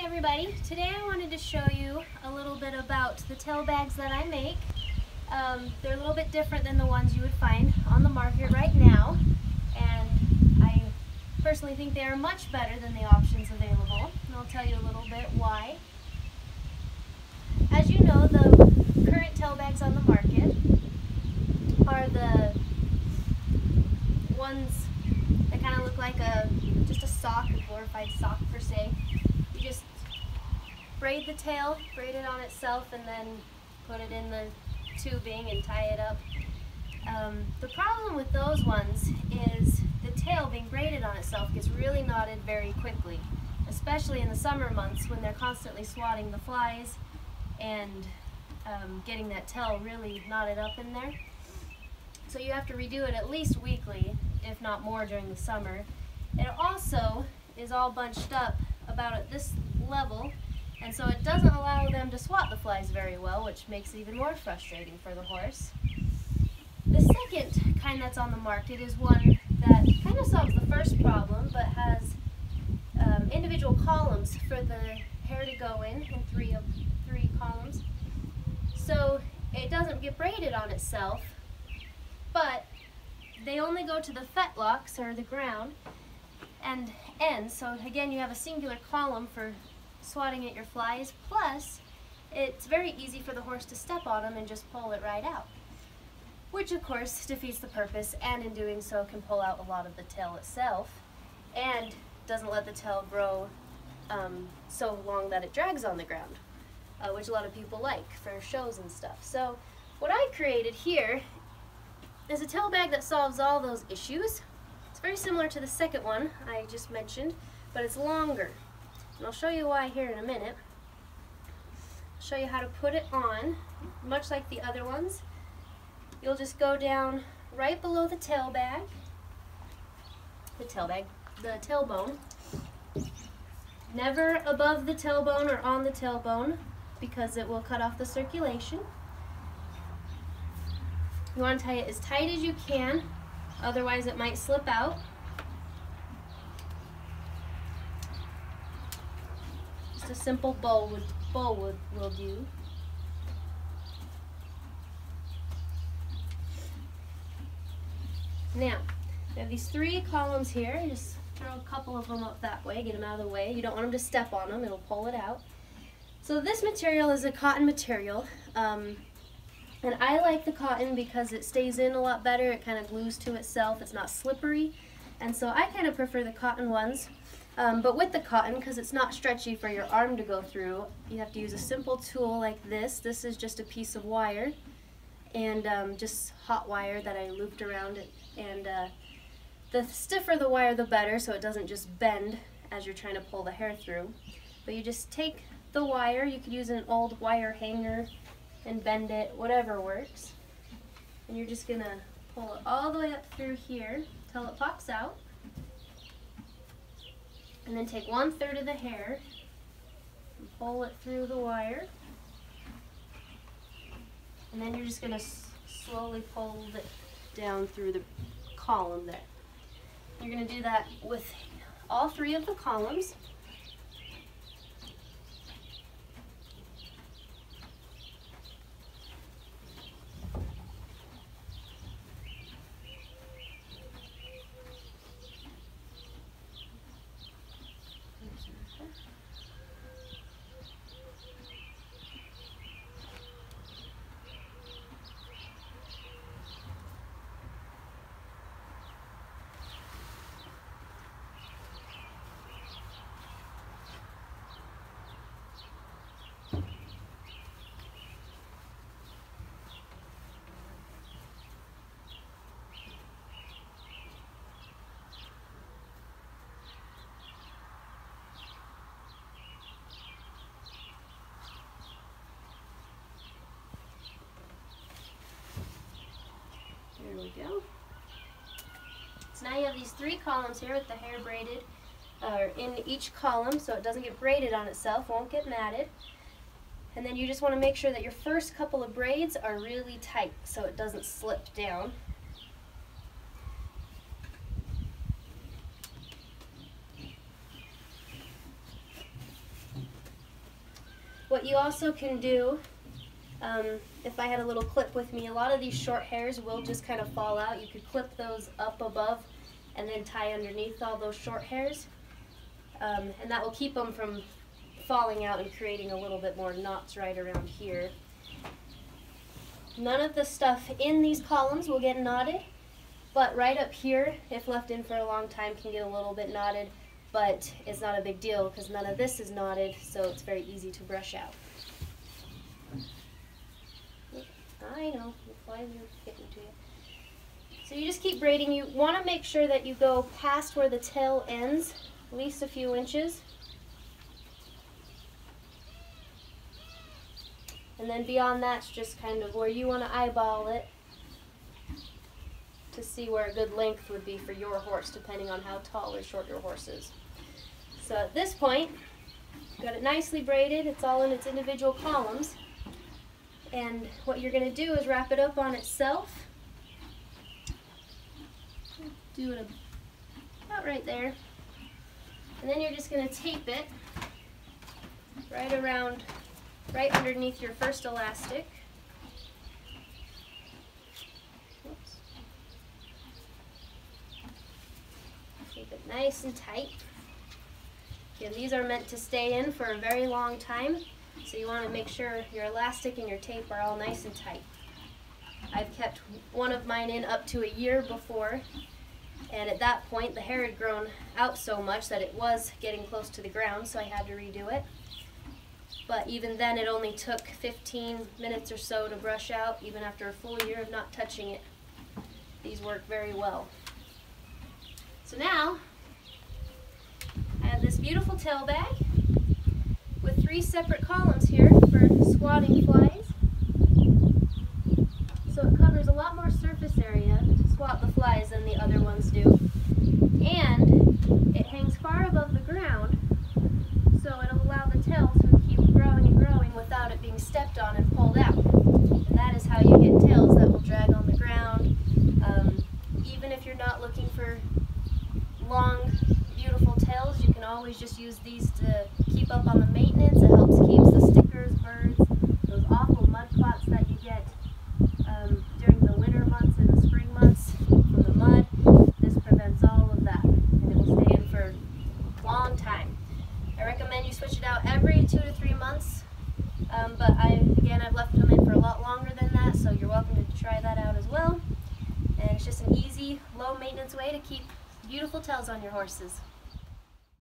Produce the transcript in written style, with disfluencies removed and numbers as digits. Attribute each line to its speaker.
Speaker 1: everybody. Today I wanted to show you a little bit about the tail bags that I make. They're a little bit different than the ones you would find on the market right now, and I personally think they are much better than the options available, and I'll tell you a little bit why. As you know, the current tail bags on the market are the ones that kind of look like just a sock, a glorified sock per se. You just braid the tail, braid it on itself, and then put it in the tubing and tie it up. The problem with those ones is the tail being braided on itself gets really knotted very quickly, especially in the summer months when they're constantly swatting the flies and getting that tail really knotted up in there. So you have to redo it at least weekly, if not more, during the summer. It also is all bunched up about at this level, and so it doesn't allow them to swat the flies very well, which makes it even more frustrating for the horse. The second kind that's on the market is one that kind of solves the first problem, but has individual columns for the hair to go in three columns. So it doesn't get braided on itself, but they only go to the fetlocks, or the ground, and ends. So again, you have a singular column for swatting at your flies, plus it's very easy for the horse to step on them and just pull it right out, which of course defeats the purpose, and in doing so can pull out a lot of the tail itself and doesn't let the tail grow so long that it drags on the ground, which a lot of people like for shows and stuff. So what I created here is a tail bag that solves all those issues. It's very similar to the second one I just mentioned, but it's longer. And I'll show you why here in a minute. I'll show you how to put it on, much like the other ones. You'll just go down right below the tailbone, never above the tailbone or on the tailbone, because it will cut off the circulation. You want to tie it as tight as you can, otherwise it might slip out. Just a simple bow will do. Now, we have these three columns here. Just throw a couple of them up that way, get them out of the way. You don't want them to step on them, it'll pull it out. So this material is a cotton material. And I like the cotton because it stays in a lot better. It kind of glues to itself. It's not slippery. And so I kind of prefer the cotton ones. But with the cotton, because it's not stretchy for your arm to go through, you have to use a simple tool like this. This is just a piece of wire and just hot wire that I looped around it. And the stiffer the wire, the better, so it doesn't just bend as you're trying to pull the hair through. But you just take the wire. You could use an old wire hanger and bend it, whatever works. And you're just gonna pull it all the way up through here till it pops out. And then take 1/3 of the hair and pull it through the wire. And then you're just gonna slowly pull it down through the column there. You're gonna do that with all three of the columns. There we go. So now you have these three columns here with the hair braided in each column, so it doesn't get braided on itself, won't get matted. And then you just want to make sure that your first couple of braids are really tight so it doesn't slip down. What you also can do, if I had a little clip with me, a lot of these short hairs will just kind of fall out. You could clip those up above and then tie underneath all those short hairs. And that will keep them from falling out and creating a little bit more knots right around here. None of the stuff in these columns will get knotted, but right up here, if left in for a long time, can get a little bit knotted, but it's not a big deal because none of this is knotted, so it's very easy to brush out. I know, the flies are getting to you. So you just keep braiding. You want to make sure that you go past where the tail ends, at least a few inches. And then beyond that's just kind of where you want to eyeball it to see where a good length would be for your horse, depending on how tall or short your horse is. So at this point, got it nicely braided. It's all in its individual columns. And what you're going to do is wrap it up on itself. Do it about right there. And then you're just going to tape it right around, right underneath your first elastic. Oops. Keep it nice and tight. Again, these are meant to stay in for a very long time, so you want to make sure your elastic and your tape are all nice and tight. I've kept one of mine in up to a year before, and at that point the hair had grown out so much that it was getting close to the ground, so I had to redo it. But even then it only took 15 minutes or so to brush out, even after a full year of not touching it. These work very well. So now I have this beautiful tail bag with 3 separate columns here for squatting flies. So it covers a lot more surface area to squat the flies than the other ones do. And it hangs far above the ground, so it'll allow the tail to keep growing and growing without it being stepped on and pulled out. And that is how you get tails that will drag on the ground. Even if you're not looking for long, beautiful tails, you can always just use these to keep up on the maintenance. It helps keep the stickers, birds, those awful mud clots that you get during the winter months and the spring months from the mud. This prevents all of that, and it will stay in for a long time. I recommend you switch it out every 2 to 3 months, but I've left them in for a lot longer than that, so you're welcome to try that out as well. And it's just an easy, low maintenance way to keep beautiful tails on your horses.